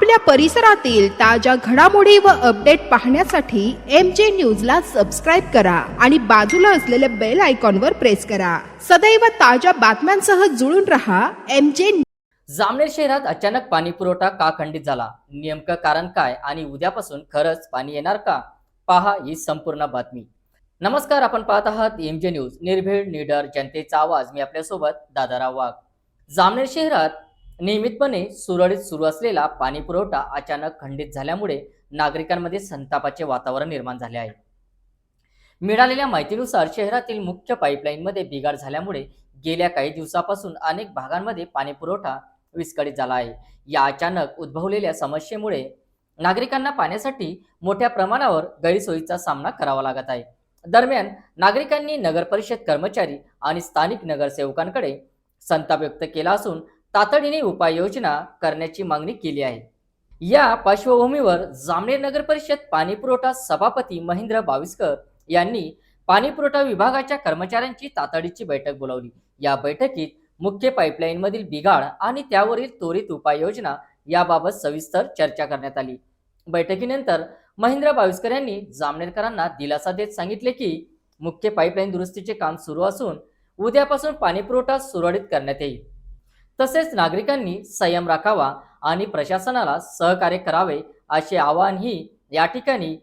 आपल्या परिसरातील ताज्या घडामोडी व अपडेट पाहण्यासाठी MJ न्यूजला सबस्क्राइब करा आणि बाजूला असलेल्या बेल आयकॉनवर प्रेस करा। सदैव ताज्या बातम्यांसह जुळून रहा MJ। जामनेर शहरात अचानक पाणी पुरवठा का खंडित झाला, नेमकं कारण काय आणि उद्यापासून खरंच पाणी येणार का? पहा ही संपूर्ण बातमी। नमस्कार, आपण पाहत आहात MJ न्यूज, निर्भीड निडर जनतेचा आवाज। मी आपल्यासोबत दादाराव वाघ। जामनेर शहरात नियमितपणे सुरळीत सुरू असलेला पाणी पुरवठा अचानक खंडित झाल्यामुळे नागरिकांमध्ये संतापाचे वातावरण निर्माण झाले आहे। मिळालेल्या माहितीनुसार शहरातील मुख्य पाईपलाईनमध्ये बिघाड झाल्यामुळे गेल्या काही दिवसापासून अनेक भागांमध्ये पाणी पुरवठा विस्कळीत झाला आहे। या अचानक उद्भवलेल्या समस्येमुळे नागरिकांना पाण्यासाठी मोठ्या प्रमाणावर गैरसोयीचा सामना करावा लागत आहे। दरम्यान नागरिकांनी नगर परिषद कर्मचारी आणि स्थानिक नगरसेवकांकडे संताप व्यक्त केला असून तातडीने उपाययोजना करण्याची मागणी केली आहे। या पार्श्वभूमीवर जामनेर नगर परिषद पाणी पुरवठा सभापती महेंद्र बाविस्कर यांनी पाणी पुरवठा विभागाच्या कर्मचाऱ्यांची तातडीची बैठक बोलावली। या बैठकीत मुख्य पाईपलाईन मधील बिघाड आणि त्यावरील त्वरित उपाययोजना याबाबत सविस्तर चर्चा करण्यात आली। बैठकीनंतर महेंद्र बाविस्कर यांनी जामनेरकरांना दिलासा देत सांगितले की मुख्य पाईपलाईन दुरुस्तीचे काम सुरू असून उद्यापासून पाणी पुरवठा सुरळीत करण्यात येईल। तसेच नागरिकांनी संयम राखावा आणि प्रशासनाला सहकार्य करावे असे आवाहनही या ठिकाणी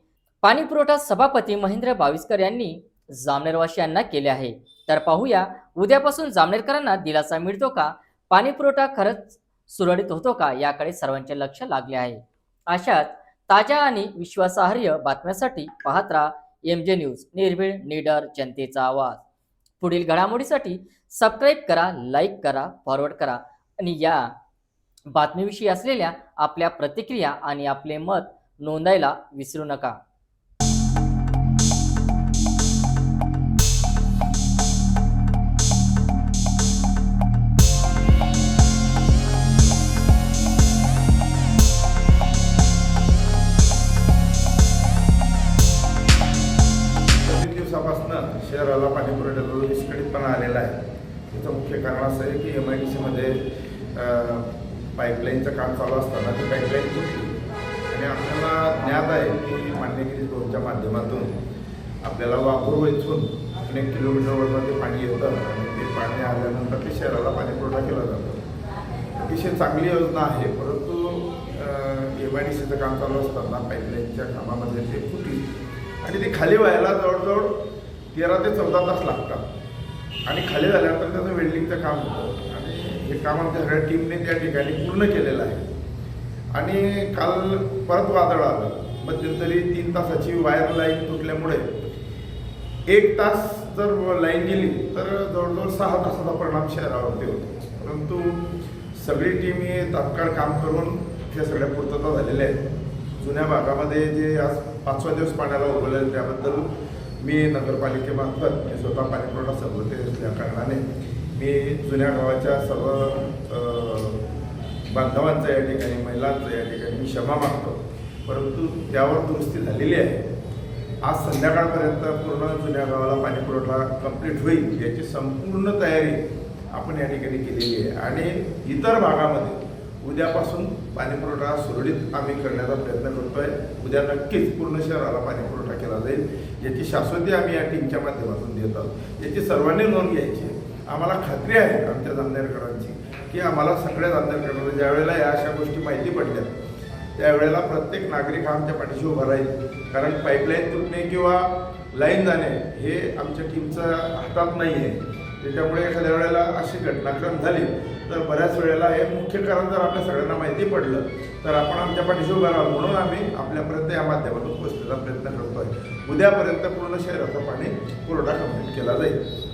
पाणी पुरवठा सभापती महेंद्र बाविस्कर यांनी जामनेरवासियांना केले आहे। तर पाहूया उद्यापासून जामनेरकरांना दिलासा मिळतो का, पाणी पुरवठा खरंच सुरळीत होतो का, याकडे सर्वांचे लक्ष लागले आहे। अशाच ताज्या आणि विश्वासार्ह बातम्यांसाठी पाहत राहा MJ न्यूज, निर्भीड निडर जनतेचा आवाज। पुढील घडामोडीसाठी सबस्क्राइब करा, लाईक करा, फॉरवर्ड करा आणि या बातमीविषयी असलेल्या आपल्या प्रतिक्रिया आणि आपले मत नोंदायला विसरू नका। शहराला पाणी पुरवठ्याचा विस्कळीतपणा आलेला आहे। त्याचं मुख्य कारण असं आहे की MIDC मध्ये पाईपलाईनचं काम चालू असताना ती पाईपलाईन तुटली आणि आपल्याला ज्ञात आहे की मान्यगिरी झोनच्या माध्यमातून आपल्याला वाघूर इथून 1 किलोमीटरवर ते पाणी येतं आणि ते पाणी आल्यानंतर ते शहराला पाणी पुरवठा केला जातो। अतिशय चांगली योजना आहे, परंतु MIDCचं काम चालू असताना पाईपलाईनच्या कामामध्ये ते फुटली आणि ती खाली व्हायला जवळजवळ 13 ते 14 तास लागतात आणि खाली झाल्यानंतर त्याचं वेल्डिंगचं काम होतं आणि हे काम आमच्या सगळ्या टीमने त्या ठिकाणी पूर्ण केलेलं आहे। आणि काल परत वादळ आलं, मध्यंतरी 3 तासाची वायर लाईन तुटल्यामुळे 1 तास जर लाईन गेली तर जवळजवळ 6 तासाचा परिणाम शहरावरती होतो। परंतु सगळी टीम हे तात्काळ काम करून त्या सगळ्या पूर्तता झालेल्या आहेत। जुन्या भागामध्ये जे आज 5वा दिवस पाण्याला उभवलेलं त्याबद्दल मी नगरपालिकेमार्फत मी स्वतः पाणी पुरवठा सभापती असल्या कारणाने मी जुन्या गावाच्या सर्व बांधवांचं या ठिकाणी, महिलांचं या ठिकाणी मी क्षमा मागतो, परंतु त्यावर दुरुस्ती झालेली आहे। आज संध्याकाळपर्यंत पूर्ण जुन्या गावाला पाणी पुरवठा कंप्लीट होईल याची संपूर्ण तयारी आपण या ठिकाणी केलेली आहे आणि इतर भागामध्ये उद्यापासून पाणी पुरवठा सुरळीत आम्ही करण्याचा प्रयत्न करतोय। उद्या नक्कीच पूर्ण शहराला पाणी पुरवठा केला जाईल याची शाश्वती आम्ही या टीमच्या माध्यमातून देत आहोत। याची सर्वांनी नोंद घ्यायची। आम्हाला खात्री आहे आमच्या जामनेरकरांची की आम्हाला सगळ्या जामनेरकरांना ज्या वेळेला या अशा गोष्टी माहिती पडल्या त्यावेळेला प्रत्येक नागरिक आमच्या पाठीशी उभा राहील, कारण पाईपलाईन तुटणे किंवा लाईन जाणे हे आमच्या टीमचं हातात नाही आहे। त्याच्यामुळे एखाद्या वेळेला अशी घटनाक्रम झाली तर बऱ्याच वेळेला हे मुख्य कारण जर आपल्या सगळ्यांना माहिती पडलं तर आपण आमच्या पाठीशी उभा राहावं, म्हणून आम्ही आपल्यापर्यंत या माध्यमातून पोहोचण्याचा प्रयत्न करतोय। उद्यापर्यंत पूर्ण शहराचा पाणी पुरवठा कंप्लीट केला जाईल।